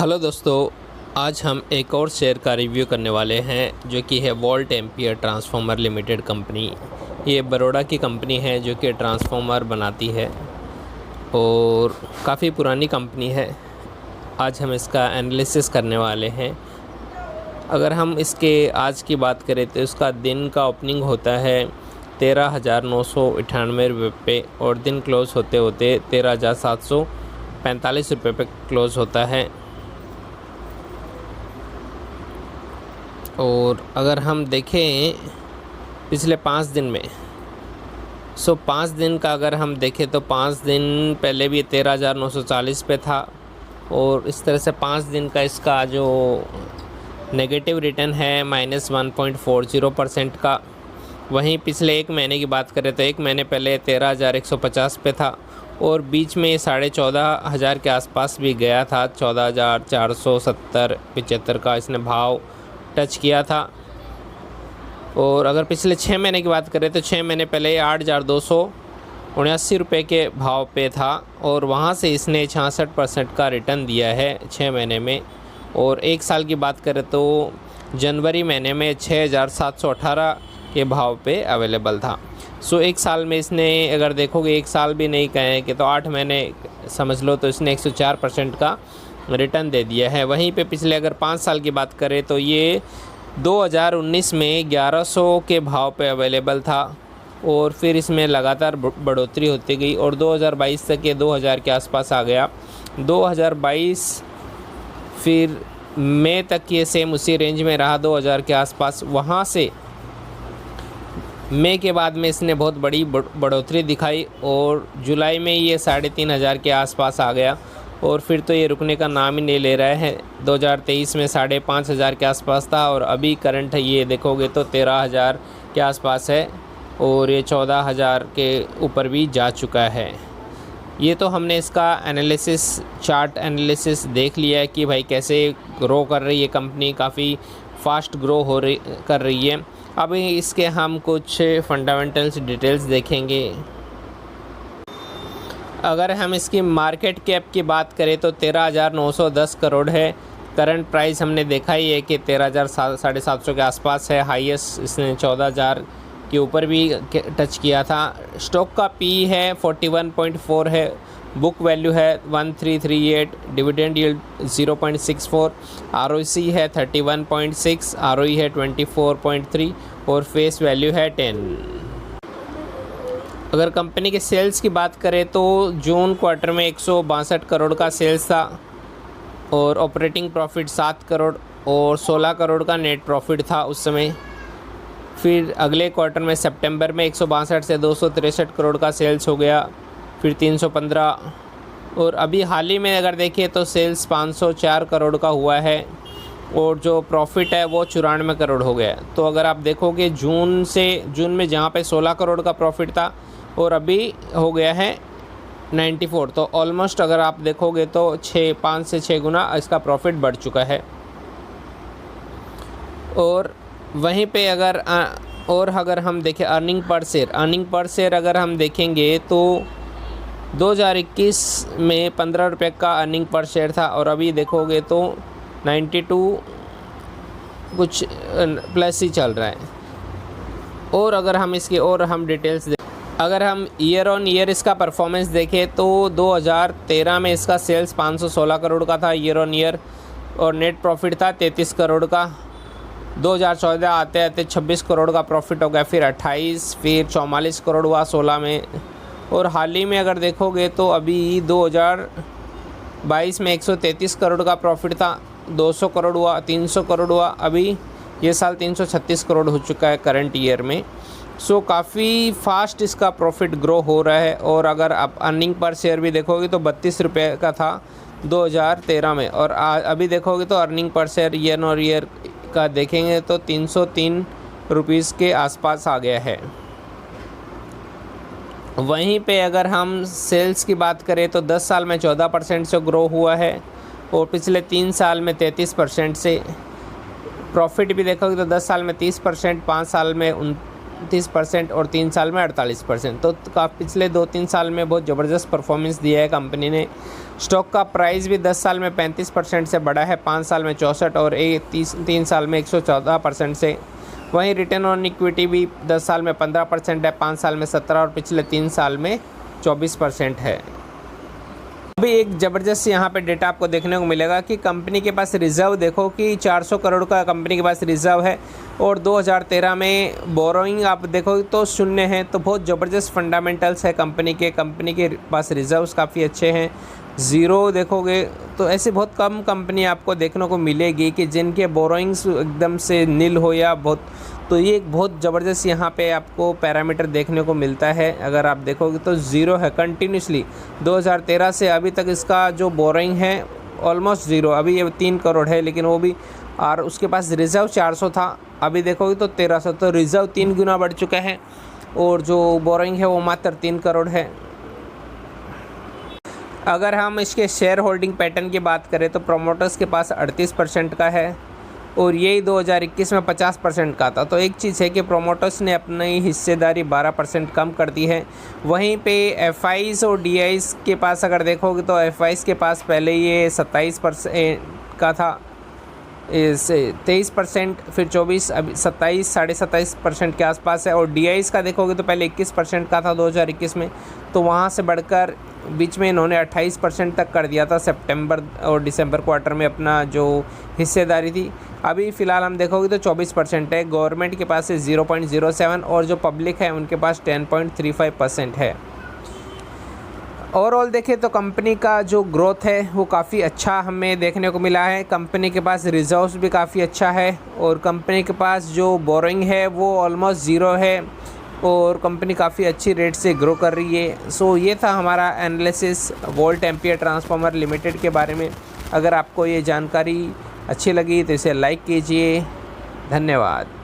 Hello दोस्तों, आज हम एक और शेयर का रिव्यू करने वाले हैं जो कि है volt ampere transformer limited company. ये बड़ौदा की कंपनी है जो कि ट्रांसफार्मर बनाती है और काफ़ी पुरानी कंपनी है। आज हम इसका एनालिसिस करने वाले हैं। अगर हम इसके आज की बात करें तो इसका दिन का ओपनिंग होता है 13,998 रुपये पे और दिन क्लोज़ होते होते 13,745 रुपये पे क्लोज़ होता है। और अगर हम देखें पिछले 5 दिन में, 5 दिन का अगर हम देखें तो 5 दिन पहले भी 13,940 पे था और इस तरह से 5 दिन का इसका जो नेगेटिव रिटर्न है -1.40% का। वहीं पिछले एक महीने की बात करें तो एक महीने पहले 13,150 पे था और बीच में 14,500 के आसपास भी गया था। 14,470-75 का इसने भाव टच किया था। और अगर पिछले 6 महीने की बात करें तो 6 महीने पहले 8,279 रुपये के भाव पे था और वहाँ से इसने 66% का रिटर्न दिया है 6 महीने में। और एक साल की बात करें तो जनवरी महीने में 6,718 के भाव पे अवेलेबल था। एक साल में इसने अगर देखोगे, एक साल भी नहीं कहें कि तो 8 महीने समझ लो, तो इसने 104% का रिटर्न दे दिया है। वहीं पे पिछले अगर 5 साल की बात करें तो ये 2019 में 1100 के भाव पे अवेलेबल था और फिर इसमें लगातार बढ़ोतरी होती गई और 2022 तक ये 2000 के आसपास आ गया। 2022 फिर मई तक ये सेम उसी रेंज में रहा 2000 के आसपास। वहाँ से मई के बाद में इसने बहुत बड़ी बढ़ोतरी दिखाई और जुलाई में ये 3,500 के आसपास आ गया और फिर तो ये रुकने का नाम ही नहीं ले रहा है। 2023 में 5,500 के आसपास था और अभी करंट ये देखोगे तो 13,000 के आसपास है और ये 14,000 के ऊपर भी जा चुका है। ये तो हमने इसका एनालिसिस, चार्ट एनालिसिस देख लिया है कि भाई कैसे ग्रो कर रही है कंपनी, काफ़ी फास्ट ग्रो कर रही है। अभी इसके हम कुछ फंडामेंटल्स डिटेल्स देखेंगे। अगर हम इसकी मार्केट कैप की बात करें तो 13,910 करोड़ है। करंट प्राइस हमने देखा ही है कि 13,750 के आसपास है। हाईएस्ट इसने 14,000 के ऊपर भी टच किया था। स्टॉक का पी है 41.4 है, बुक वैल्यू है 1338, डिविडेंड यील्ड 0.64, आरओसी है 31.6, आरओई है 24.3 और फेस वैल्यू है 10। अगर कंपनी के सेल्स की बात करें तो जून क्वार्टर में 162 करोड़ का सेल्स था और ऑपरेटिंग प्रॉफिट 7 करोड़ और 16 करोड़ का नेट प्रॉफिट था उस समय। फिर अगले क्वार्टर में सितंबर में 162 से 263 करोड़ का सेल्स हो गया, फिर 315 और अभी हाल ही में अगर देखिए तो सेल्स 504 करोड़ का हुआ है और जो प्रॉफिट है वो 94 करोड़ हो गया। तो अगर आप देखोगे जून में जहाँ पे 16 करोड़ का प्रॉफिट था और अभी हो गया है 94, तो ऑलमोस्ट अगर आप देखोगे तो 5 से 6 गुना इसका प्रॉफिट बढ़ चुका है। और वहीं पे अगर हम देखें अर्निंग पर शेयर अगर हम देखेंगे तो 2021 में 15 रुपये का अर्निंग पर शेयर था और अभी देखोगे तो 92 कुछ प्लस ही चल रहा है। और अगर हम इसकी डिटेल्स अगर हम ईयर ऑन ईयर इसका परफॉर्मेंस देखें तो 2013 में इसका सेल्स 516 करोड़ का था ईयर ऑन ईयर और नेट प्रॉफिट था 33 करोड़ का। 2014 आते आते 26 करोड़ का प्रॉफिट हो गया, फिर 28, फिर 44 करोड़ हुआ 16 में। और हाल ही में अगर देखोगे तो अभी 2022 में 133 करोड़ का प्रॉफिट था, 200 करोड़ हुआ, 300 करोड़ हुआ, अभी ये साल 336 करोड़ हो चुका है करंट ईयर में। काफ़ी फास्ट इसका प्रॉफिट ग्रो हो रहा है। और अगर आप अर्निंग पर शेयर भी देखोगे तो 32 रुपये का था 2013 में और अभी देखोगे तो अर्निंग पर शेयर ईयर और ईयर का देखेंगे तो 303 रुपीज़ के आसपास आ गया है। वहीं पे अगर हम सेल्स की बात करें तो 10 साल में 14% से ग्रो हुआ है और पिछले 3 साल में 33% से। प्रॉफिट भी देखोगे तो 10 साल में 30%, 5 साल में 34% और 3 साल में 48%। तो पिछले 2-3 साल में बहुत ज़बरदस्त परफॉर्मेंस दिया है कंपनी ने। स्टॉक का प्राइस भी 10 साल में 35% से बढ़ा है, 5 साल में 64 और 3 साल में 114% से। वहीं रिटर्न ऑन इक्विटी भी 10 साल में 15% है, 5 साल में 17 और पिछले 3 साल में 24% है। अभी एक ज़बरदस्त यहाँ पे डेटा आपको देखने को मिलेगा कि कंपनी के पास रिज़र्व देखो कि 400 करोड़ का कंपनी के पास रिज़र्व है और 2013 में बोरोइंग आप देखो तो शून्य है। तो बहुत ज़बरदस्त फंडामेंटल्स है कंपनी के पास रिज़र्व्स काफ़ी अच्छे हैं। ज़ीरो देखोगे तो ऐसे बहुत कम कंपनी आपको देखने को मिलेगी कि जिनके बोरोइंग्स एकदम से नील हो या बहुत। तो ये एक बहुत ज़बरदस्त यहाँ पे आपको पैरामीटर देखने को मिलता है। अगर आप देखोगे तो ज़ीरो है कंटिन्यूसली 2013 से अभी तक इसका जो बोरोइंग है ऑलमोस्ट ज़ीरो। अभी ये 3 करोड़ है लेकिन वो भी, और उसके पास रिज़र्व 400 था, अभी देखोगे तो 1300। तो रिज़र्व 3 गुना बढ़ चुका है और जो बोरोइंग है वो मात्र 3 करोड़ है। अगर हम इसके शेयर होल्डिंग पैटर्न की बात करें तो प्रोमोटर्स के पास 38% का है और यही 2021 में 50% का था। तो एक चीज़ है कि प्रोमोटर्स ने अपनी हिस्सेदारी 12% कम कर दी है। वहीं पे एफआईज़ और डीआईज़ के पास अगर देखोगे तो एफआईज़ के पास पहले ये 27% का था, इस 23%, फिर 24, अभी 27, 27.5% के आसपास है। और डीआईज़ का देखोगे तो पहले 21% का था 2021 में, तो वहाँ से बढ़कर बीच में इन्होंने 28% तक कर दिया था सितंबर और दिसंबर क्वार्टर में अपना जो हिस्सेदारी थी। अभी फ़िलहाल हम देखोगे तो 24% है। गवर्नमेंट के पास है 0.07 और जो पब्लिक है उनके पास 10.35% है। ओवरऑल देखें तो कंपनी का जो ग्रोथ है वो काफ़ी अच्छा हमें देखने को मिला है। कंपनी के पास रिजर्व्स भी काफ़ी अच्छा है और कंपनी के पास जो बोरोइंग है वो ऑलमोस्ट ज़ीरो है और कंपनी काफ़ी अच्छी रेट से ग्रो कर रही है। सो ये था हमारा analysis volt ampere transformer limited के बारे में। अगर आपको ये जानकारी अच्छी लगी तो इसे लाइक कीजिए। धन्यवाद।